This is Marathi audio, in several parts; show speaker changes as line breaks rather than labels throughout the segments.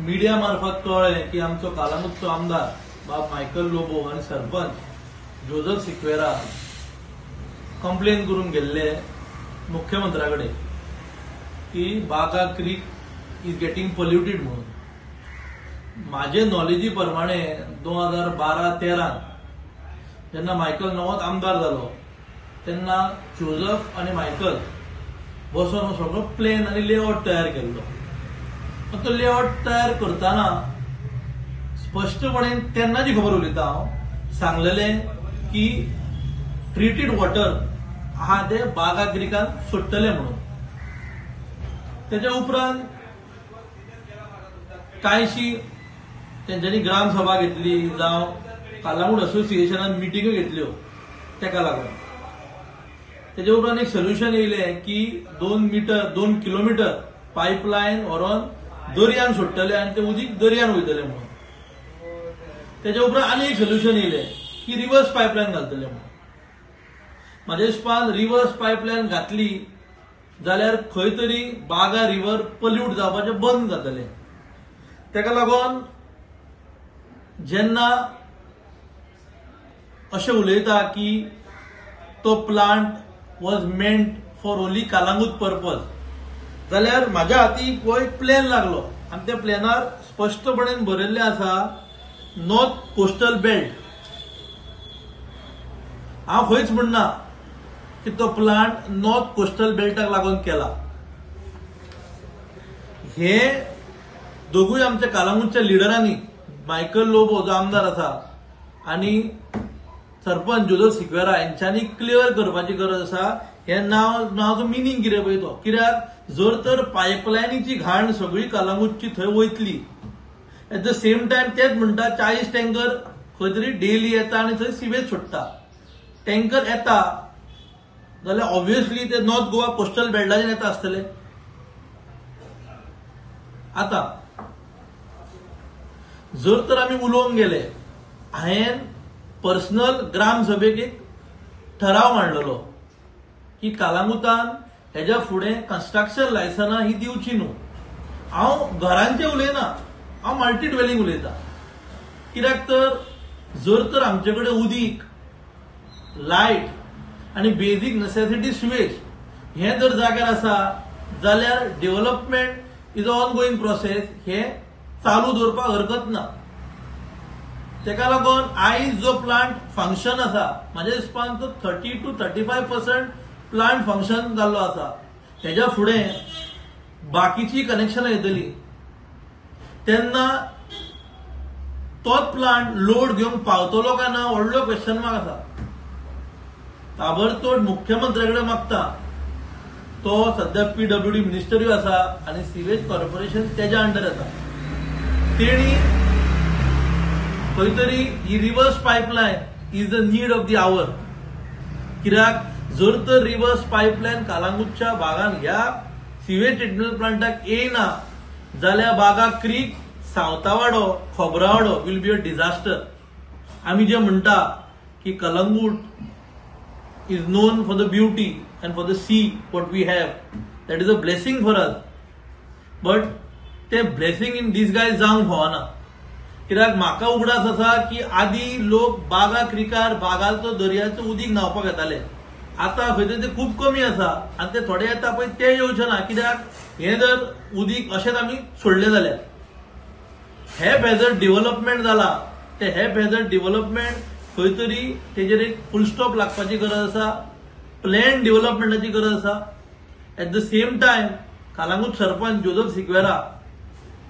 मीडिया मार्फत कळ्ळें की आमचो कालांगूटचो आमदार बाब मायकल लोबो आनी सरपंच जोझफ सिक्वेरा कंप्लेन करून गेल्ले मुख्यमंत्र्याकडे की बागा क्रीक इज गेटिंग पोल्युटेड म्हणून। माझे नॉलेजी प्रमाणे 2012-13 जेन्ना मायकल नवोच आमदार जालो तेन्ना जोझफ आनी मायकल बसून सगळो प्लेन आनी लेआउट तयार केल्लो। तो लेआउट तयार करतना स्पष्टपणे तेन्नाची खबर उलयता हांव सांगलेलें की ट्रिटेड वॉटर आहा ते बागा क्रिकान सोडटले म्हणून। त्याच्या उपरांत कांयशी तेंच्यांनी ग्रामसभा घेतली जावं कालांगूट असोसिएशनान मिटिंग्यो घेतल्यो तेका लागून। तेच्या उपरांत एक सोल्युशन येयलें की 2 किलोमीटर पायपलायन व्हरोन दर्यान सोडटले आनी ते उदीक दर्यान वयतले म्हणून। तेच्या उपरांत आनी एक सोल्युशन येयलें की रिवर्स पायपलायन घालतले म्हणून। म्हाज्या हिसपान रिवर्स पायपलायन घातली जाल्यार खंय तरी बागा रिवर पोल्यूट जावपाचें बंद जातलें। तेका लागून जेन्ना अशें उलयता की तो plant was meant for only Calangute purpose जाल्यार म्हाज्या हातीक हो एक प्लॅन लागलो आनी त्या प्लॅनार स्पष्टपणेन बरयल्लें आसा नॉर्थ कोस्टल बेल्ट। हांव खंयच म्हणना की तो प्लांट नॉर्थ कोस्टल बेल्टाक लागून केला। हे दोगूय आमच्या कालांगूटच्या लिडरांनी मायकल लोबो जो आमदार आसा आनी सरपंच जोझफ सिक्वेरा यांच्यांनी क्लियर करपाची गरज आसा हे नावाचो मिनींग कितें पळय तो। कित्याक जर तर पायपलायनीची घाण सगळी कालांगूटची थंय वयतली एट द सेम टायम तेच म्हणटा 40 टँकर खंय तरी डेली येता आनी थंय सिवेज सोडटा। टँकर येता जाल्यार ऑब्वियसली ते नॉर्थ गोवा कोस्टल बेल्टाचेर येता आसतले। आता जर तर आमी उलोवंक गेले हांवें पर्सनल ग्रामसभेक एक ठराव मांडलेलो की कालांगूटान हेच्या फुडें कन्स्ट्रक्शन लायसनां ही दिवची न्हू। हांव घरांचें उलयना, हांव मल्टी ड्वेलिंग उलयता। कित्याक तर जर तर आमचे कडेन उदीक लायट आनी बेजीक नेसेसिटी स्वेज हे जर जाग्यार आसा जाल्यार development is a ongoing process हे चालू दवरपाक हरकत ना। तेका लागून आयज जो प्लांट फंक्शन आसा म्हाज्या हिसपान तो 30 to 35% प्लांट फंक्शन जाल्लो आसा। हेच्या फुडें बाकीची कनेक्शनां येतली तेन्ना तोच प्लांट लोड घेवंक पावतलो काय ना व्हडलो क्वेश्चन मार्क आसा। ताबडतोब मुख्यमंत्र्याकडे मागता तो सध्या PWD मिनिस्टरूय आसा आनी सिवेज कॉर्पोरेशन तेच्या अंडर येता। तेणी खंय तरी ही reverse pipeline is the need of the hour. कित्याक जर तर रिवर्स पायपलायन कालांगूटच्या भागान ह्या सिवेज ट्रिटमेंट प्लांटाक येयना जाल्यार Baga creek, Sawtawado, Khobrawado will be a disaster. आमी जे म्हणटा की Calangute is known for the beauty and for the sea what we have, that is a blessing for us, but ते blessing in disguise जावंक फावना। कित्याक म्हाका उगडास आसा की आदी लोक बागा क्रिकार बागाचो दर्याचो उदीक न्हांवपाक येताले, आता खंय तरी ते खूब कमी आसा आनी ते थोडे येता पळय ते येवचे ना। कित्याक हे जर उदीक अशेंच आमी सोडले जाल्यार हे जर डेव्हलपमेंट जाला ते हे जर डेव्हलपमेंट खंय तरी तेजेर एक फुल स्टॉप लागपाची गरज आसा, प्लॅन डेव्हलपमेंटाची गरज आसा। Eight the same time Calangute sarpanch Joseph Sequeira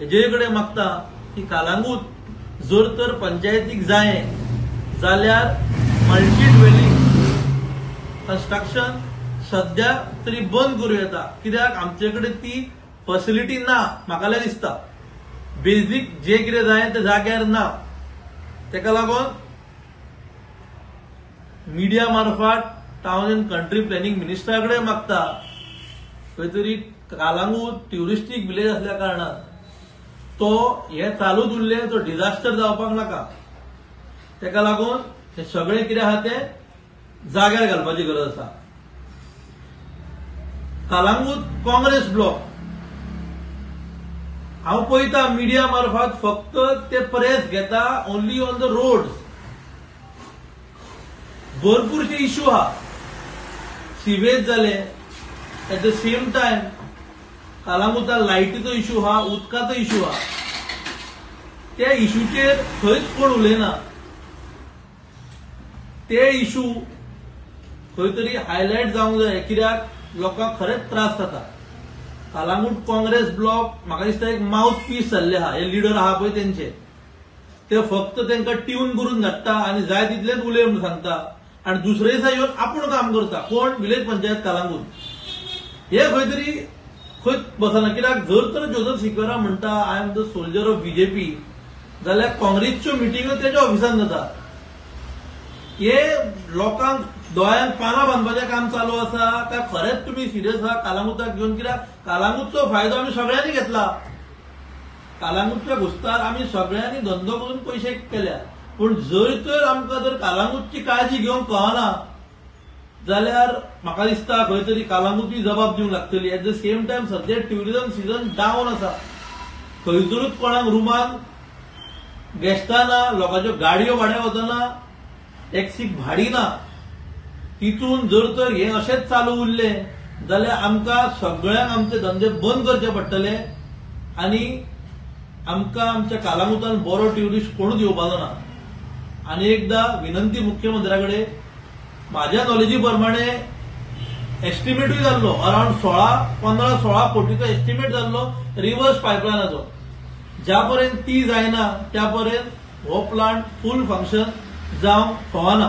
हेजे कडेन मागता की कालांगूट जर तर पंचायतीक जायें जाल्यार मल्टी ड्वेलिंग कन्स्ट्रक्शन सध्या तरी बंद करूं येता। कित्याक आमचे कडेन ती फॅसिलिटी ना म्हाका दिसता। बेजीक जे कितें जाय ते जाग्यार ना। तेका लागून मीडिया मार्फत टाउन एंड कंट्री प्लॅनिंग मिनिस्टराकडे मागता खंय तरी कालांगूट ट्युरिस्टीक विलेज असल्या कारणान तो हे चालूच उरलें तो डिझास्टर जावपाक नाका। तेका लागून हे सगळें कितें आहा ते जाग्यार घालपाची गरज आसा। कालांगूट काँग्रेस ब्लॉक हांव पळयता मिडिया मार्फत फक्त ते प्रेस घेता ओन्ली ऑन द रोड्स. भरपूरशे इश्यू आहा. सिवेज जाले, एट द सेम टायम कालामुता लायटीचो इश्यू आहा, उदकाचो इश्यू आहा. त्या इश्यूचेर खंयच कोण उलयना. ते इश्यू खंय तरी हायलायट जावंक जाय, कित्याक लोकांक खरेंच त्रास जाता. कालांगूट काँग्रेस ब्लॉक म्हाका दिसता एक माउथ पीस जाल्ले आहा. हे लिडर आहा पळय तेंचे, ते फक्त तांकां ट्यून करून धाडटा आनी जाय तितलेच उलय म्हणून सांगता आनी दुसरे दिसा येवन आपूण काम करता. कोण? विलेज पंचायत कालांगूट. हे खंय तरी खंय बसना. कित्याक जर तर जोसेफ सिक्वेरा म्हणटा I am the soldier of BJP, जाल्यार काँग्रेसच्यो मिटिंग्यो तेज्या ऑफिसान जाता. हे लोकांक दोळ्यांक पानां बांदपाचें काम चालू आसा काय खरेंच तुमी सिरियस आहा कालांगुटाक घेवन? कित्याक कालांगूटचो फायदो आमी सगळ्यांनी घेतला. कालांगूटच्या घुस्तार आमी सगळ्यांनी धंदो करून पयशे केल्या. पूण जर तर आमकां जर कालांगूटची काळजी घेवंक कळना जाल्यार म्हाका दिसता खंय तरी कालांगूटूय जबाब दिवंक लागतली. एट द सेम टायम सध्या ट्युरिझम सीझन डावन आसा. खंयसरूच कोणाक रुमान गेस्टां ना, लोकांच्यो गाडयो भाड्याक वचना, टॅक्सीक भाडी ना. तितून जर तर हे अशेंच चालू उरले जाल्यार आमकां सगळ्यांक आमचे धंदे बंद करचे पडटले आनी आमकां आमच्या कालांगुटान बरो ट्युरिस्ट कोणूच येवपाचो ना. आनी एकदा विनंती मुख्यमंत्र्या कडेन, म्हाज्या नॉलेजी प्रमाणे एस्टिमेटूय जाल्लो अराउंड 15-16 कोटीचो एस्टिमेट जाल्लो रिव्हर्स पायपलायनाचो. ज्या पर्यंत ती जायना त्या पर्यंत हो प्लांट फूल फंक्शन जावंक फावना.